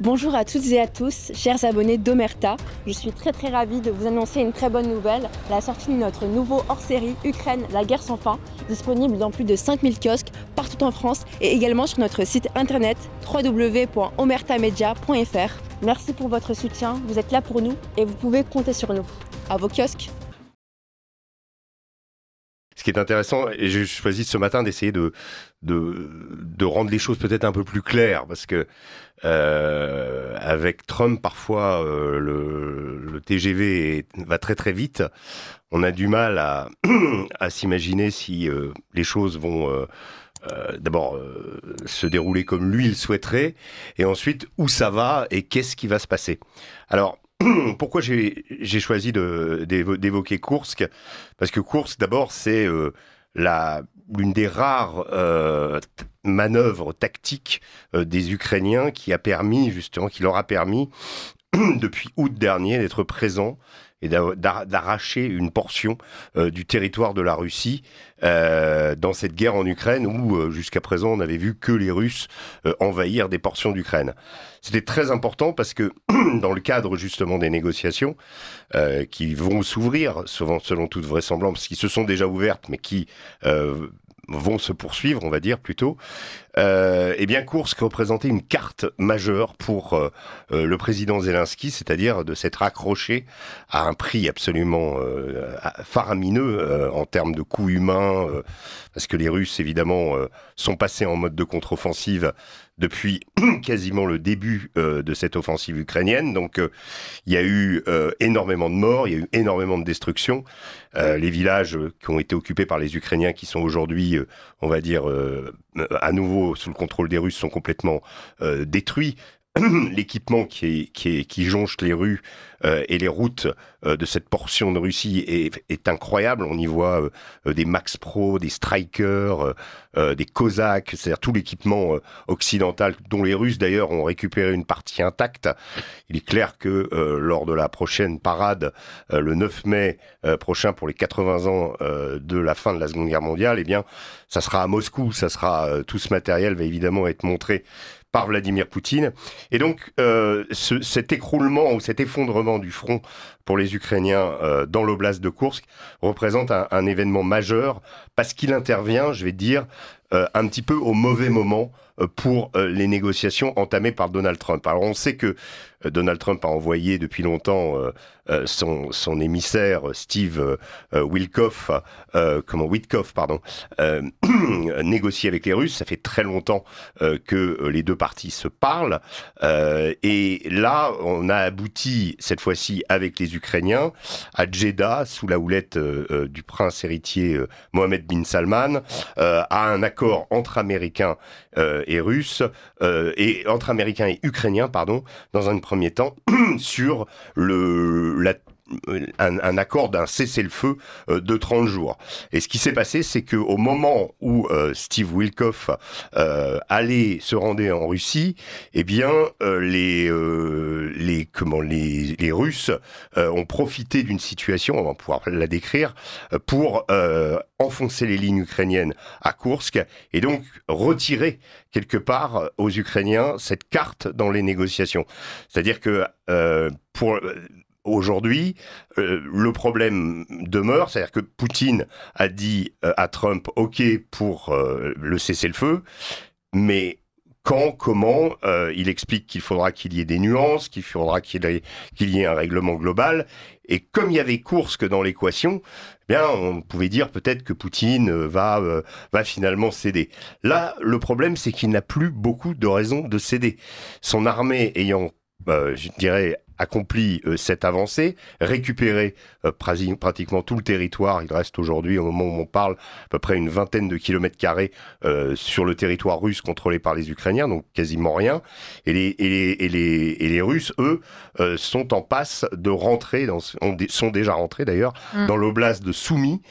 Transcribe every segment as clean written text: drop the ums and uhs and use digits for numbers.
Bonjour à toutes et à tous, chers abonnés d'Omerta. Je suis très ravie de vous annoncer une très bonne nouvelle, la sortie de notre nouveau hors-série Ukraine, la guerre sans fin, disponible dans plus de 5000 kiosques partout en France et également sur notre site internet www.omertamedia.fr. Merci pour votre soutien, vous êtes là pour nous et vous pouvez compter sur nous. À vos kiosques. Ce qui est intéressant, et j'ai choisi ce matin d'essayer de rendre les choses peut-être un peu plus claires, parce que avec Trump, parfois, le TGV va très vite. On a du mal à, à s'imaginer si les choses vont d'abord se dérouler comme lui il souhaiterait, et ensuite où ça va et qu'est-ce qui va se passer. Alors, pourquoi j'ai choisi d'évoquer Koursk? Parce que Koursk, d'abord, c'est l'une des rares manœuvres tactiques des Ukrainiens qui leur a permis, depuis août dernier, d'être présents et d'arracher une portion du territoire de la Russie dans cette guerre en Ukraine où jusqu'à présent on n'avait vu que les Russes envahir des portions d'Ukraine. C'était très important parce que dans le cadre justement des négociations qui vont s'ouvrir, selon toute vraisemblance, qui se sont déjà ouvertes mais qui vont se poursuivre, on va dire plutôt, eh bien Koursk représentait une carte majeure pour le président Zelensky, c'est-à-dire de s'être accroché à un prix absolument faramineux en termes de coûts humains, parce que les Russes, évidemment, sont passés en mode de contre-offensive depuis quasiment le début de cette offensive ukrainienne. Donc il y a eu énormément de morts, il y a eu énormément de destruction. Les villages qui ont été occupés par les Ukrainiens, qui sont aujourd'hui, on va dire, à nouveau sous le contrôle des Russes, sont complètement détruits. L'équipement qui jonche les rues et les routes de cette portion de Russie est incroyable. On y voit des Max Pro, des Strykers, des Cosaques, c'est-à-dire tout l'équipement occidental dont les Russes d'ailleurs ont récupéré une partie intacte. Il est clair que lors de la prochaine parade, le 9 mai prochain, pour les 80 ans de la fin de la Seconde Guerre mondiale, eh bien, ça sera à Moscou, tout ce matériel va évidemment être montré par Vladimir Poutine. Et donc, cet écroulement ou cet effondrement du front pour les Ukrainiens dans l'oblast de Koursk représente un événement majeur parce qu'il intervient, je vais dire, un petit peu au mauvais moment pour les négociations entamées par Donald Trump. Alors on sait que Donald Trump a envoyé depuis longtemps son émissaire Steve Witkoff, négocier avec les Russes. Ça fait très longtemps que les deux parties se parlent. Et là, on a abouti, cette fois-ci avec les Ukrainiens, à Jeddah, sous la houlette du prince héritier Mohammed bin Salman, à un accord entre Américains et Russes, et entre Américains et Ukrainiens, dans un premier temps, sur un accord d'un cessez-le-feu de 30 jours. Et ce qui s'est passé, c'est qu'au moment où Steve Witkoff se rendait en Russie, eh bien les Russes ont profité d'une situation, on va pouvoir la décrire, pour enfoncer les lignes ukrainiennes à Koursk et donc retirer quelque part aux Ukrainiens cette carte dans les négociations. C'est-à-dire que aujourd'hui, le problème demeure, c'est-à-dire que Poutine a dit à Trump « OK pour le cessez-le-feu », mais quand, comment, il explique qu'il faudra qu'il y ait des nuances, qu'il faudra qu'il y ait un règlement global. Et comme il y avait Koursk dans l'équation, eh bien, on pouvait dire peut-être que Poutine va finalement céder. Là, le problème, c'est qu'il n'a plus beaucoup de raisons de céder. Son armée ayant, je dirais, accompli cette avancée, récupéré pratiquement tout le territoire. Il reste aujourd'hui, au moment où on parle, à peu près une vingtaine de kilomètres carrés sur le territoire russe contrôlé par les Ukrainiens, donc quasiment rien. Et les Russes, eux, sont en passe de rentrer, sont déjà rentrés d'ailleurs, dans l'oblast de Soumy,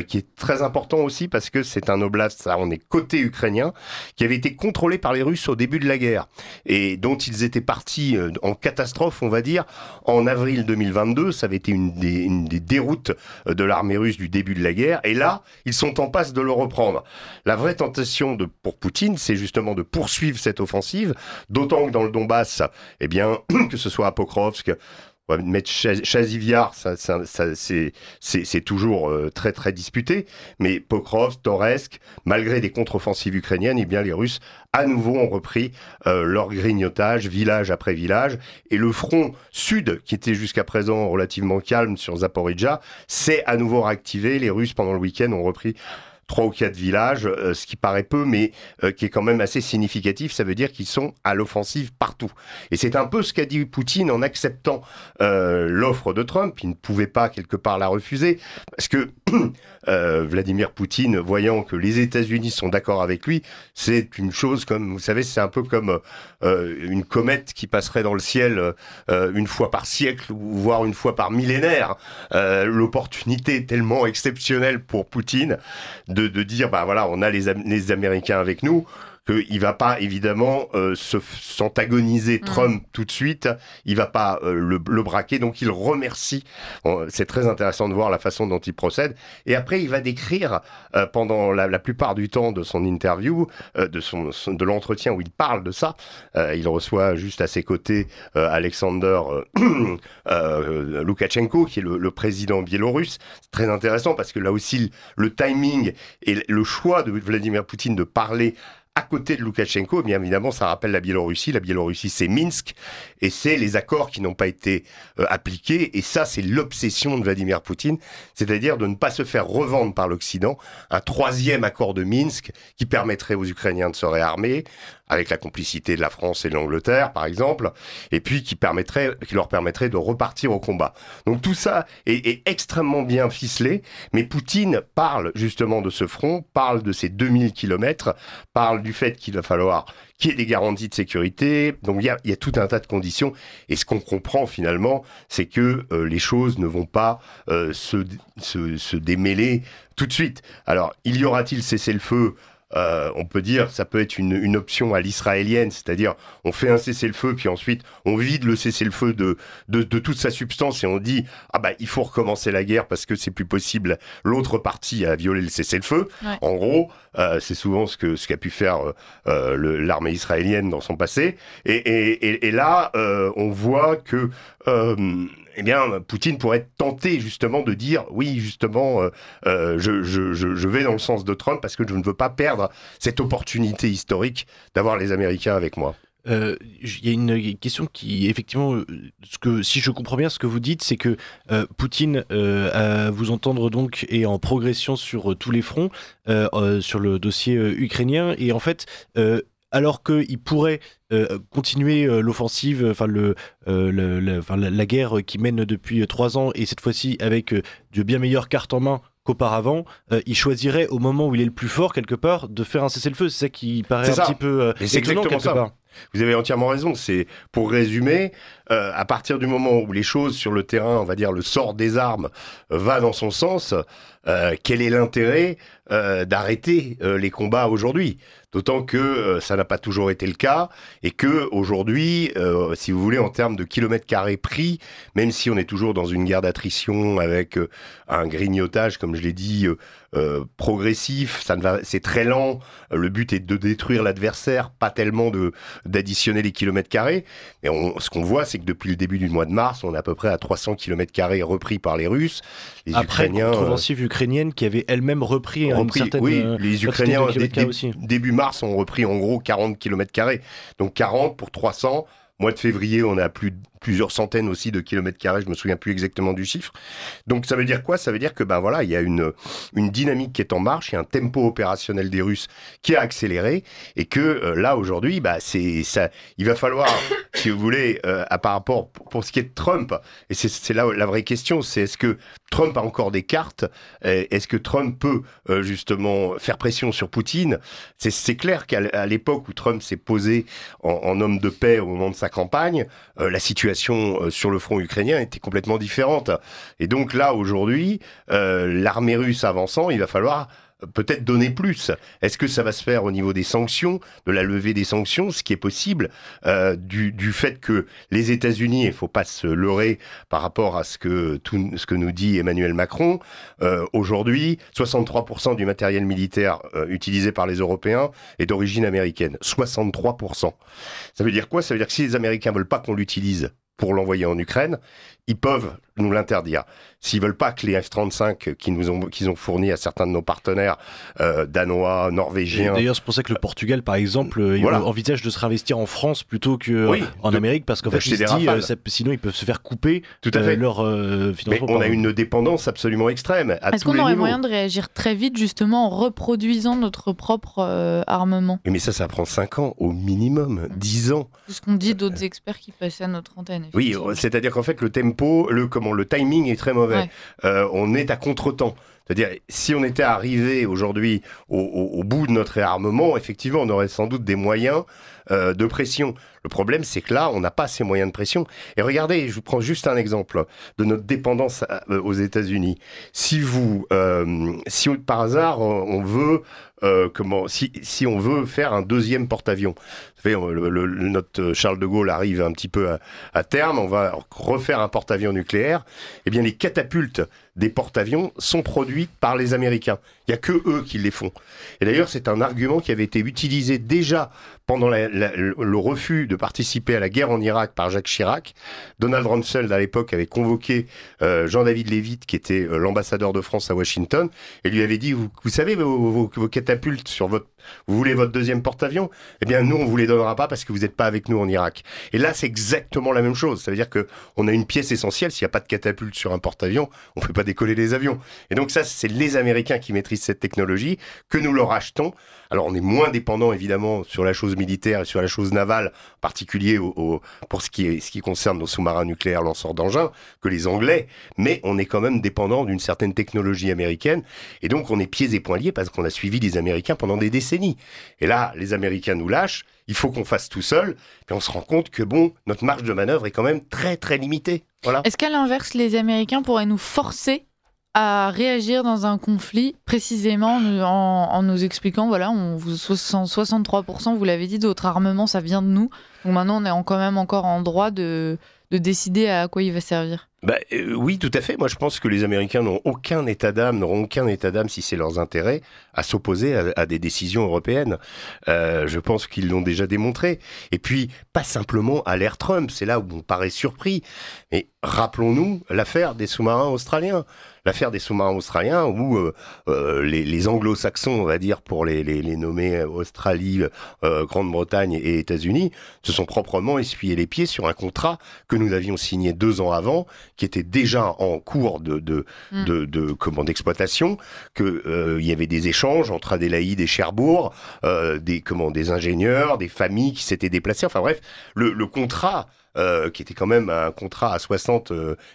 qui est très important aussi parce que c'est un oblast, ça, on est côté ukrainien, qui avait été contrôlé par les Russes au début de la guerre et dont ils étaient partis en catastrophe, on va dire, dire, en avril 2022, ça avait été une des déroutes de l'armée russe du début de la guerre, et là, ils sont en passe de le reprendre. La vraie tentation pour Poutine, c'est justement de poursuivre cette offensive, d'autant que dans le Donbass, eh bien, que ce soit à Pokrovsk, on va mettre Chaziviar, c'est toujours très très disputé, mais Pokrovsk, Toretsk, malgré des contre-offensives ukrainiennes, eh bien les Russes à nouveau ont repris leur grignotage, village après village, et le front sud, qui était jusqu'à présent relativement calme sur Zaporizhzhia, s'est à nouveau réactivé. Les Russes pendant le week-end ont repris 3 ou 4 villages, ce qui paraît peu, mais qui est quand même assez significatif. Ça veut dire qu'ils sont à l'offensive partout. Et c'est un peu ce qu'a dit Poutine en acceptant l'offre de Trump. Il ne pouvait pas, quelque part, la refuser, parce que Vladimir Poutine, voyant que les États-Unis sont d'accord avec lui, c'est une chose comme, vous savez, c'est un peu comme une comète qui passerait dans le ciel une fois par siècle, ou voire une fois par millénaire. L'opportunité est tellement exceptionnelle pour Poutine de dire, bah voilà, on a les Américains avec nous, qu'il va pas évidemment s'antagoniser Trump tout de suite, il va pas le braquer, donc il remercie. C'est très intéressant de voir la façon dont il procède. Et après, il va décrire pendant la plupart du temps de son interview, de l'entretien où il parle de ça. Il reçoit juste à ses côtés Alexander Loukachenko, qui est le président biélorusse. C'est très intéressant parce que là aussi, le timing et le choix de Vladimir Poutine de parler à côté de Loukachenko, bien évidemment, ça rappelle la Biélorussie. La Biélorussie, c'est Minsk, et c'est les accords qui n'ont pas été appliqués. Et ça, c'est l'obsession de Vladimir Poutine, c'est-à-dire de ne pas se faire revendre par l'Occident un 3e accord de Minsk qui permettrait aux Ukrainiens de se réarmer, avec la complicité de la France et de l'Angleterre, par exemple, et puis qui leur permettrait de repartir au combat. Donc tout ça est extrêmement bien ficelé, mais Poutine parle justement de ce front, parle de ces 2000 kilomètres, parle du fait qu'il va falloir qu'il y ait des garanties de sécurité. Donc il y a tout un tas de conditions, et ce qu'on comprend finalement, c'est que les choses ne vont pas se démêler tout de suite. Alors, y aura-t-il cessez-le-feu ? On peut dire, ça peut être une option à l'israélienne, c'est-à-dire on fait un cessez-le-feu, puis ensuite on vide le cessez-le-feu de toute sa substance et on dit il faut recommencer la guerre parce que c'est plus possible, l'autre partie a violé le cessez-le-feu. Ouais. En gros, c'est souvent ce qu'a pu faire l'armée israélienne dans son passé. Et là, on voit que Poutine pourrait être tenté justement de dire oui, justement, je vais dans le sens de Trump parce que je ne veux pas perdre cette opportunité historique d'avoir les Américains avec moi. Il y a une question qui, effectivement, si je comprends bien ce que vous dites, c'est que Poutine, à vous entendre donc, est en progression sur tous les fronts, sur le dossier ukrainien, et en fait, alors qu'il pourrait continuer l'offensive, la guerre qui mène depuis 3 ans, et cette fois-ci avec de bien meilleures cartes en main qu'auparavant, il choisirait au moment où il est le plus fort, quelque part, de faire un cessez-le-feu. C'est ça qui paraît petit peu étonnant, quelque part. Vous avez entièrement raison. C'est, pour résumer, à partir du moment où les choses sur le terrain, on va dire le sort des armes, va dans son sens, quel est l'intérêt d'arrêter les combats aujourd'hui ? D'autant que ça n'a pas toujours été le cas, et que aujourd'hui, si vous voulez, en termes de kilomètres carrés pris, même si on est toujours dans une guerre d'attrition avec un grignotage, comme je l'ai dit, progressif, c'est très lent. Le but est de détruire l'adversaire, pas tellement d'additionner les kilomètres carrés. Mais ce qu'on voit, c'est que depuis le début du mois de mars, on est à peu près à 300 kilomètres carrés repris par les Russes. Les Après Ukrainiens, une contre-offensive ukrainienne qui avait elle-même repris une certaine oui, les Ukrainiens aussi. Début mars ont repris en gros 40 kilomètres carrés. Donc 40 pour 300. Mois de février, on est à plusieurs centaines aussi de kilomètres carrés, je me souviens plus exactement du chiffre. Donc ça veut dire quoi ? Ça veut dire que il y a une dynamique qui est en marche, il y a un tempo opérationnel des Russes qui a accéléré, et que là aujourd'hui, c'est ça. Il va falloir, si vous voulez, par rapport pour ce qui est de Trump, et c'est là la vraie question, c'est est-ce que Trump a encore des cartes ? Est-ce que Trump peut justement faire pression sur Poutine ? C'est clair qu'à l'époque où Trump s'est posé en homme de paix au moment de sa campagne, la situation sur le front ukrainien était complètement différente. Et donc là, aujourd'hui, l'armée russe avançant, il va falloir peut-être donner plus. Est-ce que ça va se faire au niveau des sanctions, de la levée des sanctions, ce qui est possible, du fait que les États-Unis, il faut pas se leurrer par rapport à ce que nous dit Emmanuel Macron, aujourd'hui, 63% du matériel militaire utilisé par les Européens est d'origine américaine. 63%. Ça veut dire quoi? Ça veut dire que si les Américains veulent pas qu'on l'utilise pour l'envoyer en Ukraine, ils peuvent nous l'interdire. S'ils veulent pas que les F-35 qu'ils ont fournis à certains de nos partenaires danois, norvégiens... Et d'ailleurs, c'est pour ça que le Portugal, par exemple, envisage de se réinvestir en France plutôt qu'en Amérique, parce qu'en fait, il se dit, sinon ils peuvent se faire couper leur financement. Mais on a une dépendance absolument extrême. Est-ce qu'on aurait moyen de réagir très vite, justement, en reproduisant notre propre armement? Mais ça prend 5 ans, au minimum, 10 ans. C'est ce qu'on dit d'autres experts qui passaient à notre antenne. Oui, c'est-à-dire qu'en fait, le tempo, le timing est très mauvais. Ouais. On est à contre-temps. C'est-à-dire, si on était arrivé aujourd'hui au bout de notre réarmement, effectivement, on aurait sans doute des moyens de pression. Le problème, c'est que là, on n'a pas ces moyens de pression. Et regardez, je vous prends juste un exemple de notre dépendance aux États-Unis. Si par hasard, on veut si on veut faire un deuxième porte-avions, notre Charles de Gaulle arrive un petit peu à terme, on va refaire un porte-avions nucléaire, eh bien les catapultes des porte-avions sont produites par les Américains. Il n'y a que eux qui les font. Et d'ailleurs, c'est un argument qui avait été utilisé déjà pendant le refus de participer à la guerre en Irak par Jacques Chirac. Donald Rumsfeld, à l'époque, avait convoqué Jean-David Lévy, qui était l'ambassadeur de France à Washington, et lui avait dit, vous savez, vos catapultes sur vous voulez votre deuxième porte-avions? Eh bien, nous, on vous les donnera pas parce que vous n'êtes pas avec nous en Irak. Et là, c'est exactement la même chose. Ça veut dire que on a une pièce essentielle. S'il n'y a pas de catapulte sur un porte-avions, on ne fait pas décoller les avions. Et donc ça, c'est les Américains qui maîtrisent cette technologie, que nous leur achetons. Alors, on est moins dépendant, évidemment, sur la chose militaire et sur la chose navale, en particulier pour ce qui concerne nos sous-marins nucléaires lanceurs d'engins, que les Anglais. Mais on est quand même dépendant d'une certaine technologie américaine. Et donc, on est pieds et poings liés parce qu'on a suivi les Américains pendant des décennies. Et là, les Américains nous lâchent, il faut qu'on fasse tout seul, et on se rend compte que notre marge de manœuvre est quand même très très limitée. Voilà. Est-ce qu'à l'inverse, les Américains pourraient nous forcer à réagir dans un conflit, précisément en nous expliquant, voilà, 63%, vous l'avez dit, de votre armement, ça vient de nous, donc maintenant on est quand même encore en droit de décider à quoi il va servir? Oui, tout à fait. Moi, je pense que les Américains n'auront aucun état d'âme, si c'est leurs intérêts, à s'opposer à des décisions européennes. Je pense qu'ils l'ont déjà démontré. Et puis, pas simplement à l'ère Trump, c'est là où on paraît surpris. Mais rappelons-nous l'affaire des sous-marins australiens. L'affaire des sous-marins australiens où les anglo-saxons, on va dire, pour les nommer Australie, Grande-Bretagne et États-Unis, se sont proprement essuyés les pieds sur un contrat que nous avions signé 2 ans avant, qui était déjà en cours d'exploitation, que il y avait des échanges entre Adélaïde et Cherbourg, des ingénieurs, des familles qui s'étaient déplacées. Enfin bref, le contrat qui était quand même un contrat à 60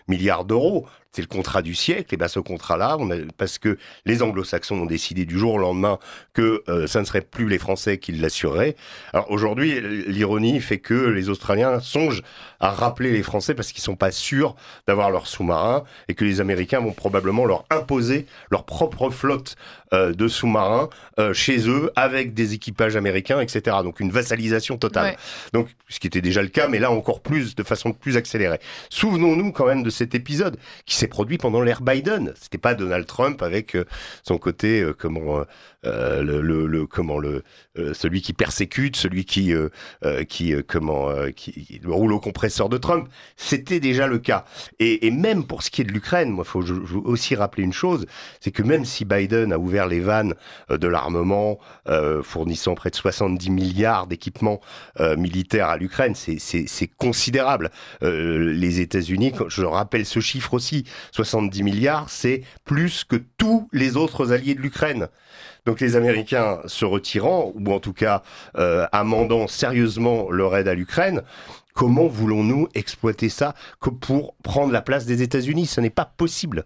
milliards d'euros. C'est le contrat du siècle. Et bien ce contrat-là, parce que les Anglo-Saxons ont décidé du jour au lendemain que ça ne serait plus les Français qui l'assureraient. Alors aujourd'hui, l'ironie fait que les Australiens songent à rappeler les Français parce qu'ils sont pas sûrs d'avoir leurs sous-marins et que les Américains vont probablement leur imposer leur propre flotte de sous-marins chez eux avec des équipages américains, etc. Donc une vassalisation totale. Ouais. Donc ce qui était déjà le cas, mais là encore plus, de façon plus accélérée. Souvenons-nous quand même de cet épisode qui s'est produit pendant l'ère Biden. C'était pas Donald Trump avec son côté celui qui persécute, celui qui le rouleau compresseur de Trump. C'était déjà le cas. Et même pour ce qui est de l'Ukraine, moi, je veux aussi rappeler une chose, c'est que même si Biden a ouvert les vannes de l'armement, fournissant près de 70 milliards d'équipements militaires à l'Ukraine, c'est considérable. Les États-Unis, je rappelle ce chiffre aussi, 70 milliards, c'est plus que tous les autres alliés de l'Ukraine. Donc les Américains se retirant, ou en tout cas amendant sérieusement leur aide à l'Ukraine, comment voulons-nous exploiter ça que pour prendre la place des États-Unis? Ce n'est pas possible.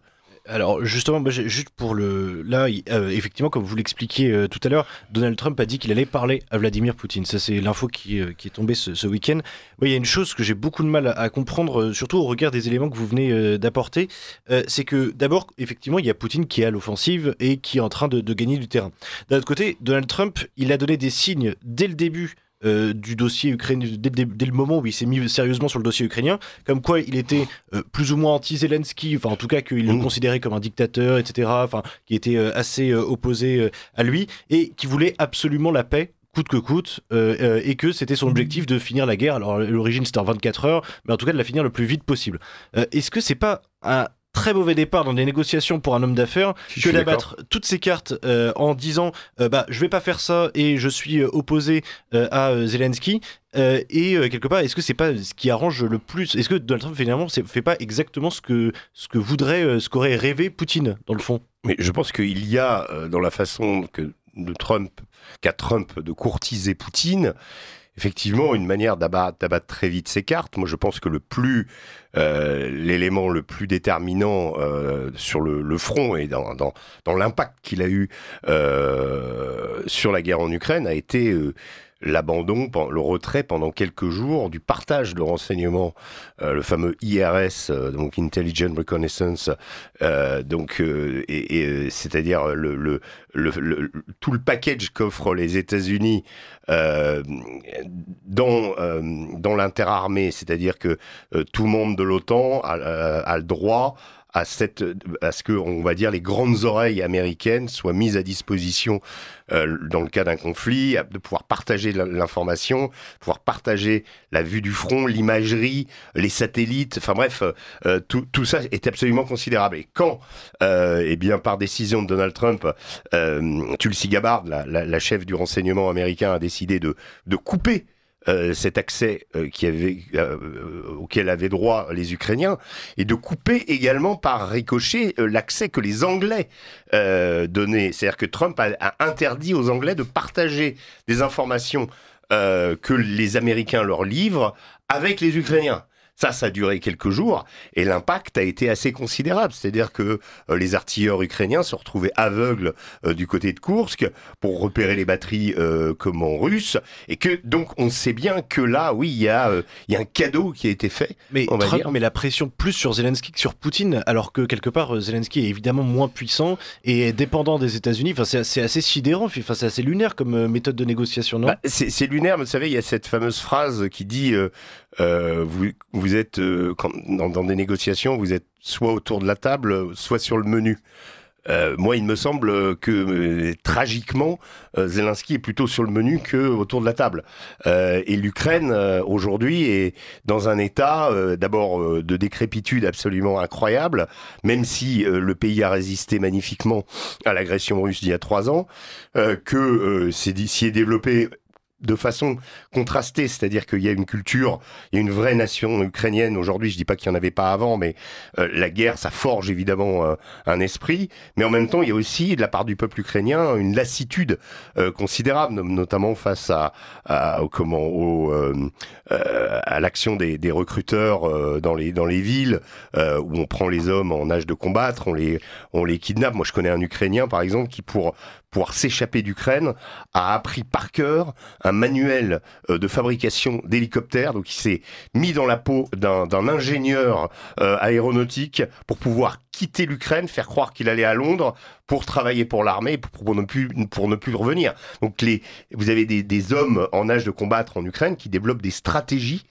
Alors justement, juste pour là, effectivement, comme vous l'expliquiez tout à l'heure, Donald Trump a dit qu'il allait parler à Vladimir Poutine. Ça, c'est l'info qui est tombée ce week-end. Il y a une chose que j'ai beaucoup de mal à comprendre, surtout au regard des éléments que vous venez d'apporter, c'est que d'abord, effectivement, il y a Poutine qui est à l'offensive et qui est en train de gagner du terrain. D'un autre côté, Donald Trump, il a donné des signes dès le début du dossier ukrainien, dès le moment où il s'est mis sérieusement sur le dossier ukrainien, comme quoi il était plus ou moins anti-Zelensky, enfin en tout cas qu'il le considérait comme un dictateur, etc., enfin qui était assez opposé à lui, et qui voulait absolument la paix coûte que coûte, et que c'était son objectif de finir la guerre. Alors à l'origine c'était en 24 heures, mais en tout cas de la finir le plus vite possible. Est-ce que c'est pas un très mauvais départ dans des négociations pour un homme d'affaires que d'abattre toutes ces cartes en disant je vais pas faire ça et je suis opposé à Zelensky, et quelque part, est-ce que c'est pas ce qui arrange le plus? Est-ce que Donald Trump finalement fait pas exactement ce qu'aurait rêvé Poutine dans le fond? Mais je pense qu'il y a dans la façon qu'a Trump de courtiser Poutine, effectivement, une manière d'abattre très vite ses cartes. Moi, je pense que l'élément le plus déterminant sur le front et dans l'impact qu'il a eu sur la guerre en Ukraine a été l'abandon, le retrait pendant quelques jours du partage de renseignements, le fameux IRS, donc Intelligent Reconnaissance, c'est-à-dire tout le package qu'offrent les États-Unis dans l'interarmée, c'est-à-dire que tout membre de l'OTAN a le droit à ce que, on va dire, les grandes oreilles américaines soient mises à disposition dans le cas d'un conflit, de pouvoir partager l'information, pouvoir partager la vue du front, l'imagerie, les satellites, enfin bref, tout ça est absolument considérable. Et quand, par décision de Donald Trump, Tulsi Gabbard, la chef du renseignement américain, a décidé de couper cet accès auquel avaient droit les Ukrainiens, et de couper également par ricochet l'accès que les Anglais donnaient. C'est-à-dire que Trump a interdit aux Anglais de partager des informations que les Américains leur livrent avec les Ukrainiens. Ça a duré quelques jours et l'impact a été assez considérable. C'est-à-dire que les artilleurs ukrainiens se retrouvaient aveugles du côté de Koursk pour repérer les batteries russes, et que donc on sait bien que là, oui, il y a un cadeau qui a été fait. Mais Trump met la pression plus sur Zelensky que sur Poutine, alors que quelque part Zelensky est évidemment moins puissant et est dépendant des États-Unis. Enfin, c'est assez sidérant. Enfin, c'est assez lunaire comme méthode de négociation, non? C'est lunaire, mais vous savez, il y a cette fameuse phrase qui dit vous êtes dans des négociations, vous êtes soit autour de la table, soit sur le menu. Moi, il me semble que tragiquement, Zelensky est plutôt sur le menu que autour de la table. Et l'Ukraine aujourd'hui est dans un état d'abord de décrépitude absolument incroyable, même si le pays a résisté magnifiquement à l'agression russe d'il y a 3 ans, s'y est développé de façon contrastée, c'est-à-dire qu'il y a une culture, il y a une vraie nation ukrainienne aujourd'hui. Je dis pas qu'il y en avait pas avant, mais la guerre, ça forge évidemment un esprit, mais en même temps, il y a aussi de la part du peuple ukrainien une lassitude considérable, notamment face à l'action des recruteurs dans les villes où on prend les hommes en âge de combattre, on les kidnappe. Moi, je connais un Ukrainien, par exemple, qui pour pouvoir s'échapper d'Ukraine a appris par cœur un manuel de fabrication d'hélicoptères. Donc il s'est mis dans la peau d'un ingénieur aéronautique pour pouvoir quitter l'Ukraine, faire croire qu'il allait à Londres pour travailler pour l'armée, pour ne plus revenir. Donc vous avez des hommes en âge de combattre en Ukraine qui développent des stratégies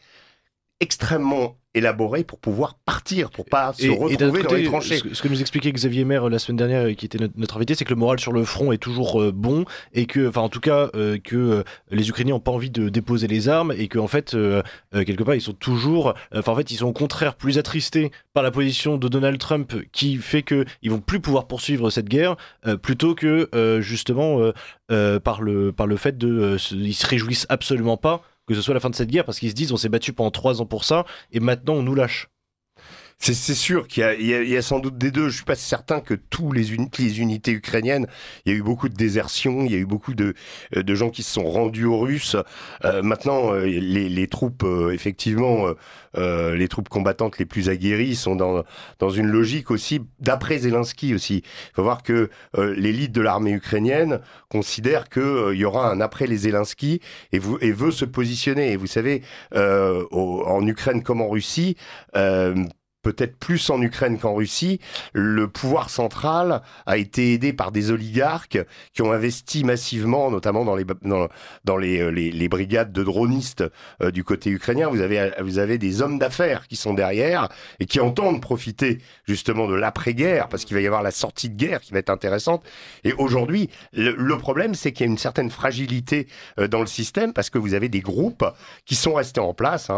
extrêmement élaboré pour pouvoir partir, pour pas se retrouver dans les tranchées. Ce que nous expliquait Xavier Maire la semaine dernière, qui était notre invité, c'est que le moral sur le front est toujours bon, et que, enfin en tout cas, que les Ukrainiens n'ont pas envie de déposer les armes, et que en fait, quelque part, ils sont toujours, en fait, ils sont au contraire plus attristés par la position de Donald Trump, qui fait que ils vont plus pouvoir poursuivre cette guerre, plutôt que justement par le fait ils se réjouissent absolument pas que ce soit la fin de cette guerre, parce qu'ils se disent on s'est battu pendant 3 ans pour ça et maintenant on nous lâche. C'est sûr qu'il y a sans doute des deux. Je suis pas certain que les unités ukrainiennes, il y a eu beaucoup de désertions, il y a eu beaucoup de gens qui se sont rendus aux Russes. Maintenant, les troupes, effectivement, les troupes combattantes les plus aguerries sont dans une logique aussi d'après Zelensky aussi. Il faut voir que l'élite de l'armée ukrainienne considère qu'il y aura un après les Zelensky et veut se positionner. Et vous savez, en Ukraine comme en Russie, peut-être plus en Ukraine qu'en Russie, le pouvoir central a été aidé par des oligarques qui ont investi massivement, notamment dans les brigades de dronistes du côté ukrainien. Vous avez des hommes d'affaires qui sont derrière et qui entendent profiter justement de l'après-guerre, parce qu'il va y avoir la sortie de guerre qui va être intéressante. Et aujourd'hui, le problème, c'est qu'il y a une certaine fragilité dans le système, parce que vous avez des groupes qui sont restés en place,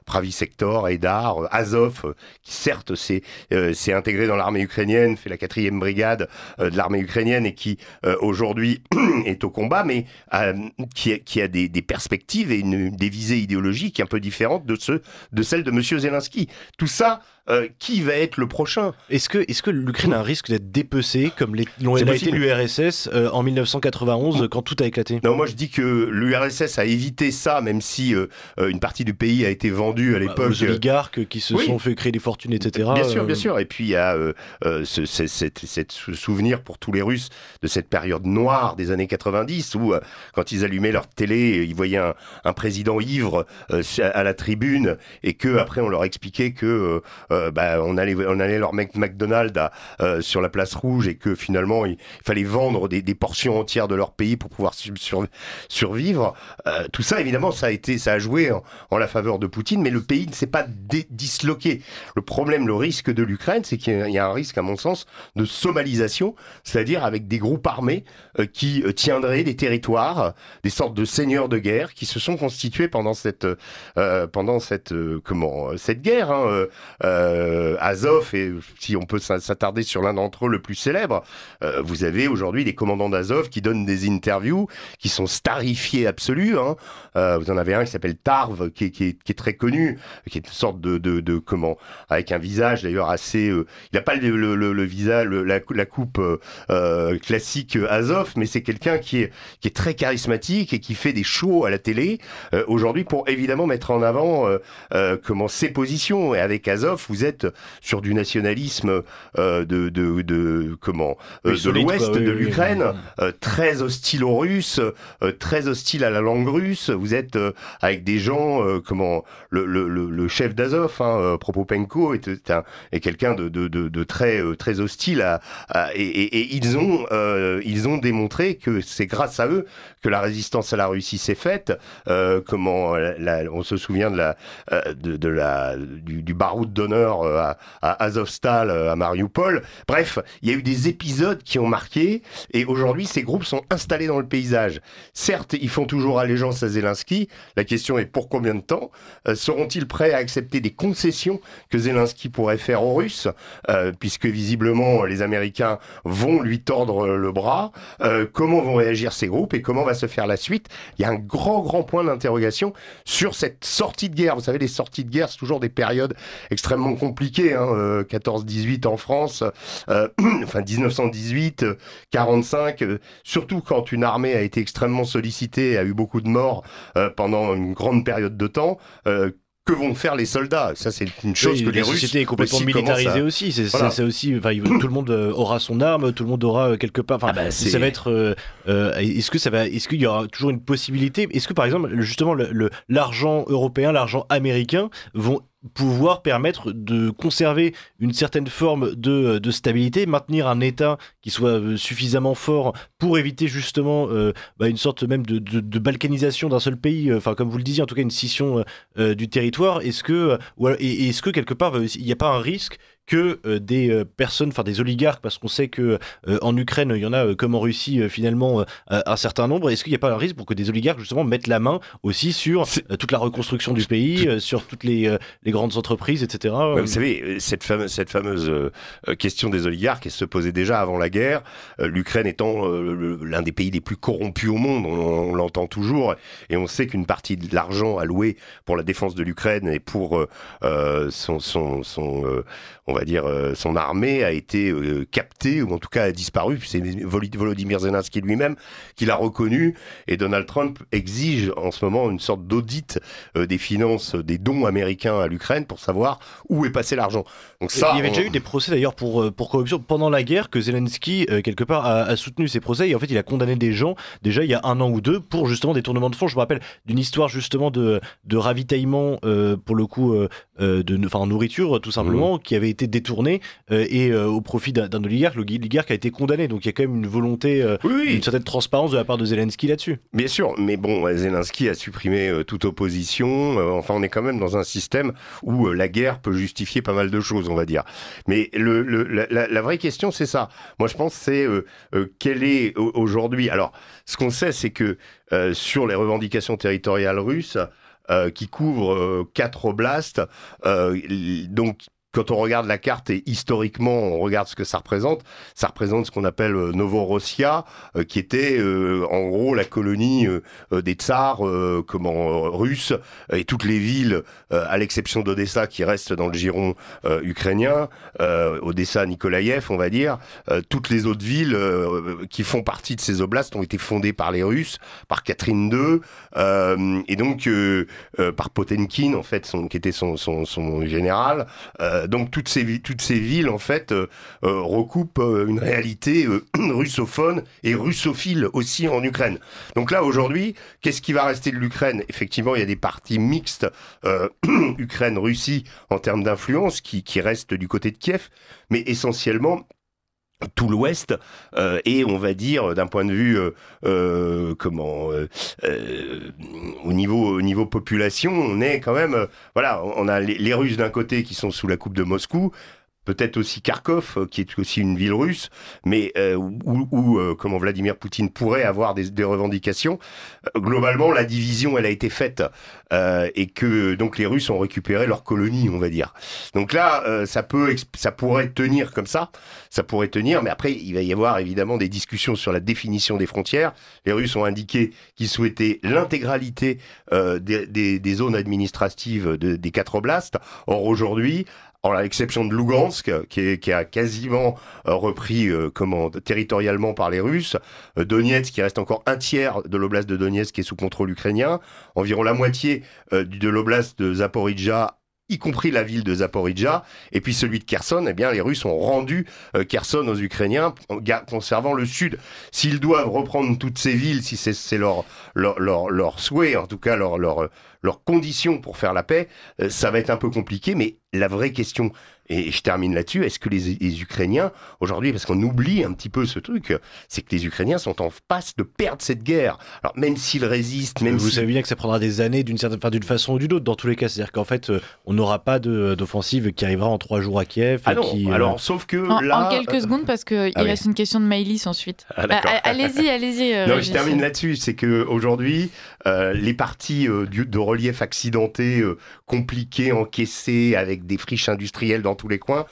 Pravi Sector, Aidar, Azov, qui certes s'est intégré dans l'armée ukrainienne, fait la 4e brigade de l'armée ukrainienne et qui aujourd'hui est au combat, mais qui a des perspectives et des visées idéologiques un peu différentes de celles de Monsieur Zelensky. Tout ça, qui va être le prochain? Est-ce que l'Ukraine a un risque d'être dépecée comme l'a été l'URSS en 1991 quand tout a éclaté? Non, moi je dis que l'URSS a évité ça, même si une partie du pays a été vendue à l'époque. Aux oligarques qui se sont fait créer des fortunes, etc. Bien sûr. Et puis il y a ce souvenir pour tous les Russes de cette période noire des années 90 où quand ils allumaient leur télé, ils voyaient un président ivre à la tribune et que après on leur expliquait que on allait leur mettre McDonald's sur la place rouge et que finalement il fallait vendre des portions entières de leur pays pour pouvoir survivre. Tout ça, évidemment, ça a joué en la faveur de Poutine, mais le pays ne s'est pas disloqué. Le problème, le risque de l'Ukraine, c'est qu'il y a un risque, à mon sens, de somalisation, c'est-à-dire avec des groupes armés qui tiendraient des territoires, des sortes de seigneurs de guerre qui se sont constitués pendant cette guerre. Azov, et si on peut s'attarder sur l'un d'entre eux, le plus célèbre, vous avez aujourd'hui des commandants d'Azov qui donnent des interviews qui sont starifiés absolus. Vous en avez un qui s'appelle Tarv, qui est très connu, qui est une sorte de avec un visage d'ailleurs assez... il n'a pas le visage, la coupe classique Azov, mais c'est quelqu'un qui est très charismatique et qui fait des shows à la télé aujourd'hui pour évidemment mettre en avant ses positions. Et avec Azov, vous êtes sur du nationalisme de l'ouest de l'Ukraine, très hostile aux Russes, très hostile à la langue russe. Vous êtes avec des gens, le chef d'Azov, Propopenko, est quelqu'un de très hostile et ils ont démontré que c'est grâce à eux que la résistance à la Russie s'est faite. On se souvient du baroud d'honneur à Azovstal, à Mariupol. Bref, il y a eu des épisodes qui ont marqué et aujourd'hui ces groupes sont installés dans le paysage. Certes, ils font toujours allégeance à Zelensky. La question est pour combien de temps? Seront-ils prêts à accepter des concessions que Zelensky pourrait faire aux Russes, puisque visiblement les Américains vont lui tordre le bras? Comment vont réagir ces groupes et comment va se faire la suite? Il y a un grand point d'interrogation sur cette sortie de guerre. Vous savez, les sorties de guerre, c'est toujours des périodes extrêmement compliquées. 14-18 en France, 1918, 45, surtout quand une armée a été extrêmement sollicitée, a eu beaucoup de morts pendant une grande période de temps. Que vont faire les soldats? Ça, c'est une chose que les Russes... La société est complètement militarisée aussi. C'est aussi, tout le monde aura son arme, tout le monde aura quelque part... ça va être... Est-ce qu'il y aura toujours une possibilité? Est-ce que, par exemple, justement, l'argent européen, l'argent américain vont pouvoir permettre de conserver une certaine forme de stabilité, maintenir un État qui soit suffisamment fort pour éviter justement une sorte même de balkanisation d'un seul pays, comme vous le disiez, en tout cas une scission du territoire. Est-ce que quelque part il n'y a pas un risque que des personnes, enfin des oligarques, parce qu'on sait que en Ukraine, il y en a comme en Russie finalement un certain nombre. Est-ce qu'il n'y a pas un risque pour que des oligarques justement mettent la main aussi sur toute la reconstruction du pays, sur toutes les grandes entreprises, etc. Ouais, vous savez, cette fameuse question des oligarques, elle se posait déjà avant la guerre. L'Ukraine étant l'un des pays les plus corrompus au monde, on l'entend toujours, et on sait qu'une partie de l'argent alloué pour la défense de l'Ukraine et pour on va dire, son armée a été captée, ou en tout cas a disparu. C'est Volodymyr Zelensky lui-même qui l'a reconnu, et Donald Trump exige en ce moment une sorte d'audit des finances, des dons américains à l'Ukraine pour savoir où est passé l'argent. Donc ça, il y avait déjà eu des procès d'ailleurs pour corruption pendant la guerre, que Zelensky, quelque part, a soutenu ces procès, et en fait il a condamné des gens, déjà il y a 1 an ou 2, pour justement détournement de fonds. Je me rappelle d'une histoire justement de ravitaillement, pour le coup, en nourriture tout simplement, qui avait été détournée et au profit d'un oligarque. L'oligarque a été condamné, donc il y a quand même une volonté, une certaine transparence de la part de Zelensky là-dessus. Bien sûr, mais bon, Zelensky a supprimé toute opposition. Enfin, on est quand même dans un système où la guerre peut justifier pas mal de choses, on va dire. Mais la vraie question, c'est ça. Moi, je pense, c'est quel est aujourd'hui... Alors, ce qu'on sait, c'est que sur les revendications territoriales russes, qui couvrent 4 oblasts, donc... Quand on regarde la carte et historiquement on regarde ce que ça représente ce qu'on appelle Novorossia, qui était en gros la colonie des tsars russes, et toutes les villes, à l'exception d'Odessa qui reste dans le giron ukrainien, Odessa, Nikolaïev on va dire, toutes les autres villes qui font partie de ces oblasts ont été fondées par les Russes, par Catherine II, et donc par Potemkin en fait, qui était son général. Donc toutes ces villes en fait recoupent une réalité russophone et russophile aussi en Ukraine. Donc là aujourd'hui, qu'est-ce qui va rester de l'Ukraine ? Effectivement, il y a des parties mixtes Ukraine-Russie en termes d'influence qui restent du côté de Kiev, mais essentiellement tout l'Ouest, et on va dire d'un point de vue au niveau population, on est quand même on a les Russes d'un côté qui sont sous la coupe de Moscou, peut-être aussi Kharkov, qui est aussi une ville russe, mais où comment Vladimir Poutine pourrait avoir des revendications. Globalement, la division, elle a été faite, et que donc les Russes ont récupéré leur colonie, on va dire. Donc là, ça pourrait tenir comme ça, mais après, il va y avoir évidemment des discussions sur la définition des frontières. Les Russes ont indiqué qu'ils souhaitaient l'intégralité des zones administratives des 4 oblasts. Or, aujourd'hui, à l'exception de Lugansk, qui a quasiment repris territorialement par les Russes, Donetsk, qui reste encore un tiers de l'oblast de Donetsk qui est sous contrôle ukrainien, environ la moitié de l'oblast de Zaporijjia, y compris la ville de Zaporijjia, et puis celui de Kherson, eh bien les Russes ont rendu Kherson aux Ukrainiens, conservant le sud. S'ils doivent reprendre toutes ces villes, si c'est leur souhait, en tout cas leurs conditions pour faire la paix, ça va être un peu compliqué, mais la vraie question, et je termine là-dessus, est-ce que les Ukrainiens, aujourd'hui, parce qu'on oublie un petit peu ce truc, c'est que les Ukrainiens sont en passe de perdre cette guerre. Alors même s'ils résistent, Vous savez bien que ça prendra des années d'une façon ou d'une autre, dans tous les cas. C'est-à-dire qu'en fait, on n'aura pas d'offensive qui arrivera en 3 jours à Kiev. Ah non, alors sauf que en quelques secondes, parce qu'il reste une question de Maëlys ensuite. Allez-y. Non, je termine là-dessus, c'est qu'aujourd'hui, les parties de relief accidenté, compliquées, encaissées, avec des friches industrielles dans tous les coins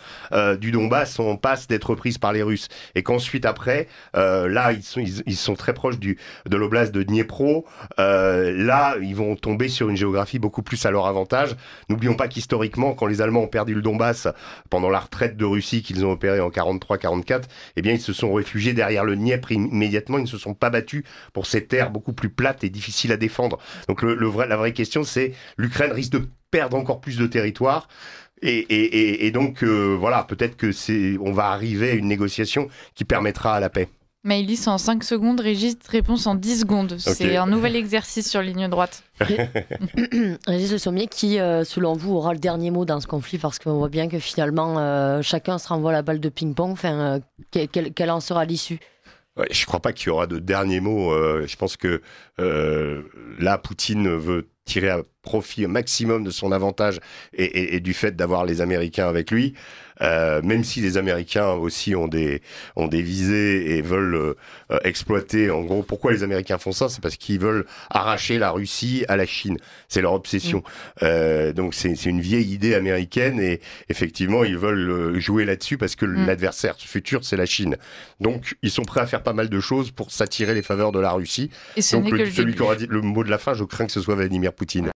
du Donbass sont en passe d'être prises par les Russes, et qu'ensuite après là ils sont très proches de l'oblast de Dniepro, là ils vont tomber sur une géographie beaucoup plus à leur avantage. N'oublions pas qu'historiquement, quand les Allemands ont perdu le Donbass pendant la retraite de Russie qu'ils ont opérée en 43-44, eh bien ils se sont réfugiés derrière le Dniepr immédiatement. Ils ne se sont pas battus pour ces terres beaucoup plus plates et difficiles à défendre. Donc la vraie question, c'est l'Ukraine risque de perdre encore plus de territoire. Et donc, peut-être que on va arriver à une négociation qui permettra à la paix. Maëlys en 5 secondes, Régis réponse en 10 secondes. Okay. C'est un nouvel exercice sur ligne droite. Régis Le Sommier, qui, selon vous, aura le dernier mot dans ce conflit, parce qu'on voit bien que finalement, chacun se renvoie la balle de ping-pong. Enfin, quelle en sera l'issue ? Ouais, je ne crois pas qu'il y aura de dernier mot. Je pense que là, Poutine veut tirer profit au maximum de son avantage et du fait d'avoir les Américains avec lui. Même si les Américains aussi ont des visées et veulent exploiter. En gros, pourquoi les Américains font ça? C'est parce qu'ils veulent arracher la Russie à la Chine. C'est leur obsession. Donc c'est une vieille idée américaine et effectivement ils veulent jouer là-dessus parce que l'adversaire futur c'est la Chine. Donc ils sont prêts à faire pas mal de choses pour s'attirer les faveurs de la Russie. Et ce Donc n'est que le celui début. qui aura dit le mot de la fin, je crains que ce soit Vladimir Poutine.